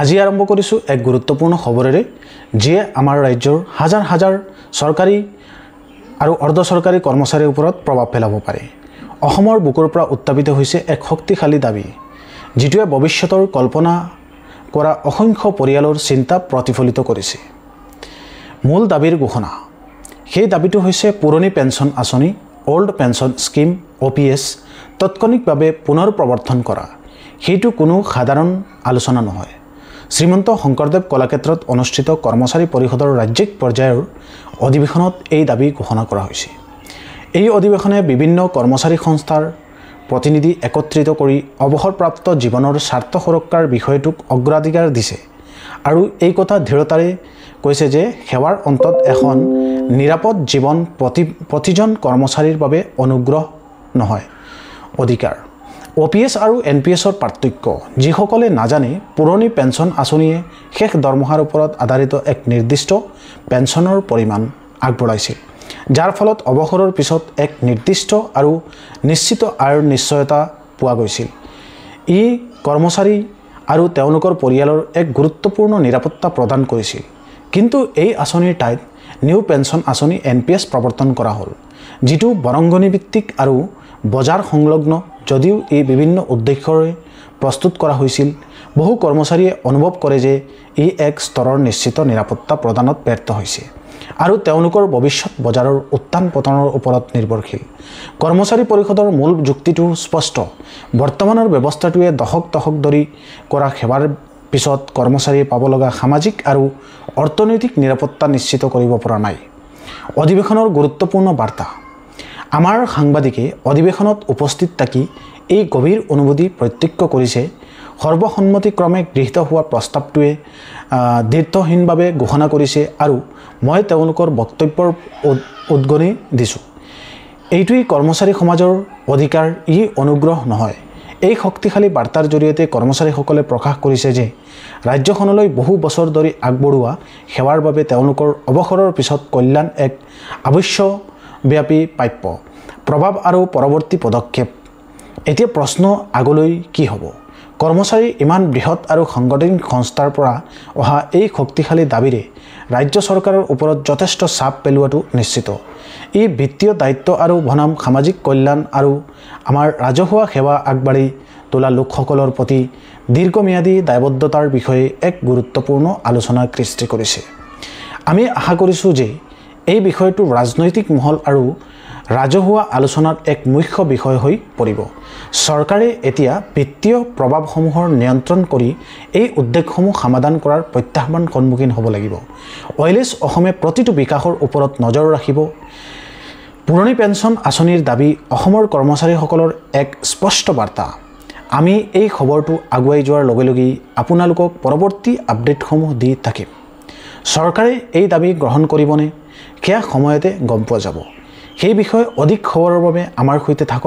আজি আৰম্ভ কৰিছোঁ এক গুৰুত্বপূৰ্ণ খবৰেৰে যিয়ে আমাৰ ৰাজ্যৰ হাজাৰ হাজাৰ চৰকাৰী আৰু অৰ্ধ চৰকাৰী কৰ্মচাৰীৰ ওপৰত প্ৰভাৱ পেলাব পাৰে। অসমৰ বুকুৰ পৰা উত্থাপিত হৈছে এক শক্তিশালী দাবী, যিটোৱে ভৱিষ্যতৰ কল্পনা কৰা অসংখ্য পৰিয়ালৰ চিন্তা প্ৰতিফলিত কৰিছে। মূল দাবীৰ ঘোষণা। সেই দাবীটো হৈছে পুৰণি পেঞ্চন আঁচনি অল্ড পেঞ্চন স্কিম OPS তাৎক্ষণিকভাৱে পুনৰ প্ৰৱৰ্তন কৰা। সেইটো কোনো সাধাৰণ আলোচনা নহয়। শ্ৰীমন্ত শংকৰদেৱ কলাক্ষেত্ৰত অনুষ্ঠিত কৰ্মচাৰী পৰিষদৰ ৰাজ্যিক পৰ্যায়ৰ অধিৱেশনত এই দাবী ঘোষণা কৰা হৈছে। এই অধিৱেশনে বিভিন্ন কৰ্মচাৰী সংস্থাৰ প্ৰতিনিধি একত্ৰিত কৰি অৱসৰপ্ৰাপ্ত জীৱনৰ স্বাৰ্থ সুৰক্ষাৰ বিষয়টোক অগ্ৰাধিকাৰ দিছে আৰু এই কথা দৃঢ়তাৰে কৈছে যে সেৱাৰ অন্তত এখন নিৰাপদ জীৱন প্ৰতিজন কৰ্মচাৰীৰ বাবে অনুগ্ৰহ নহয়, অধিকাৰ। OPS আৰু NPSৰ পাৰ্থক্য। যিসকলে নাজানে, পুৰণি পেঞ্চন আঁচনিয়ে শেষ দৰমহাৰ ওপৰত আধাৰিত এক নিৰ্দিষ্ট পেঞ্চনৰ পৰিমাণ আগবঢ়াইছিল, যাৰ ফলত অৱসৰৰ পিছত এক নিৰ্দিষ্ট আৰু নিশ্চিত আয়ৰ নিশ্চয়তা পোৱা গৈছিল। ই কৰ্মচাৰী আৰু তেওঁলোকৰ পৰিয়ালৰ এক গুৰুত্বপূৰ্ণ নিৰাপত্তা প্ৰদান কৰিছিল। কিন্তু এই আঁচনিৰ ঠাইত নিউ পেঞ্চন আঁচনি NPS প্ৰৱৰ্তন কৰা হ'ল, যিটো বৰঙণিভিত্তিক আৰু বজাৰ সংলগ্ন। যদিও ই বিভিন্ন উদ্দেশ্যৰে প্ৰস্তুত কৰা হৈছিল, বহু কৰ্মচাৰীয়ে অনুভৱ কৰে যে ই এক স্তৰৰ নিশ্চিত নিৰাপত্তা প্ৰদানত ব্যৰ্থ হৈছে আৰু তেওঁলোকৰ ভৱিষ্যত বজাৰৰ উত্থান পতনৰ ওপৰত নিৰ্ভৰশীল। কৰ্মচাৰী পৰিষদৰ মূল যুক্তিটো স্পষ্ট। বৰ্তমানৰ ব্যৱস্থাটোৱে দশক ধৰি কৰা সেৱাৰ পিছত কৰ্মচাৰীয়ে পাব লগা সামাজিক আৰু অৰ্থনৈতিক নিৰাপত্তা নিশ্চিত কৰিব পৰা নাই। অধিৱেশনৰ গুৰুত্বপূৰ্ণ বাৰ্তা। আমাৰ সাংবাদিকে অধিৱেশনত উপস্থিত থাকি এই গভীৰ অনুভূতি প্ৰত্যক্ষ কৰিছে। সৰ্বসন্মতিক্ৰমে গৃহীত হোৱা প্ৰস্তাৱটোৱে দ্ব্যৰ্থহীনভাৱে ঘোষণা কৰিছে আৰু মই তেওঁলোকৰ বক্তব্যৰ উদগনি দিছোঁ। এইটোৱেই কৰ্মচাৰী সমাজৰ অধিকাৰ, ই অনুগ্ৰহ নহয়। এই শক্তিশালী বাৰ্তাৰ জৰিয়তে কৰ্মচাৰীসকলে প্ৰকাশ কৰিছে যে ৰাজ্যখনলৈ বহু বছৰ ধৰি আগবঢ়োৱা সেৱাৰ বাবে তেওঁলোকৰ অৱসৰৰ পিছত কল্যাণ এক আৱশ্যব্যাপী প্ৰাপ্য। প্ৰভাৱ আৰু পৰৱৰ্তী পদক্ষেপ। এতিয়া প্ৰশ্ন, আগলৈ কি হ'ব? কৰ্মচাৰীৰ ইমান বৃহৎ আৰু সাংগঠনিক সংস্থাৰ পৰা অহা এই শক্তিশালী দাবীৰে ৰাজ্য চৰকাৰৰ ওপৰত যথেষ্ট চাপ পেলোৱাটো নিশ্চিত। ই বিত্তীয় দায়িত্ব আৰু বনাম সামাজিক কল্যাণ আৰু আমাৰ ৰাজহুৱা সেৱা আগবাঢ়ি তোলা লোকসকলৰ প্ৰতি দীৰ্ঘম্যাদী দায়বদ্ধতাৰ বিষয়ে এক গুৰুত্বপূৰ্ণ আলোচনাৰ সৃষ্টি কৰিছে। আমি আশা কৰিছোঁ যে এই বিষয়টো ৰাজনৈতিক মহল আৰু ৰাজহুৱা আলোচনাৰ এক মুখ্য বিষয় হৈ পৰিব। চৰকাৰে এতিয়া বিত্তীয় প্ৰভাৱসমূহৰ নিয়ন্ত্ৰণ কৰি এই উদ্বেগসমূহ সমাধান কৰাৰ প্ৰত্যাহ্বানৰ সন্মুখীন হ'ব লাগিব। OLS অসমে প্ৰতিটো বিকাশৰ ওপৰত নজৰ ৰাখিব। পুৰণি পেঞ্চন আঁচনিৰ দাবী অসমৰ কৰ্মচাৰীসকলৰ এক স্পষ্ট বাৰ্তা। আমি এই খবৰটো আগুৱাই যোৱাৰ লগে লগেই আপোনালোকক পৰৱৰ্তী আপডেটসমূহ দি থাকিম। চৰকাৰে এই দাবী গ্ৰহণ কৰিবনে, সেয়া সময়তে গম পোৱা যাব। সেই বিষয়ে অধিক খবৰৰ বাবে আমাৰ সৈতে থাকক।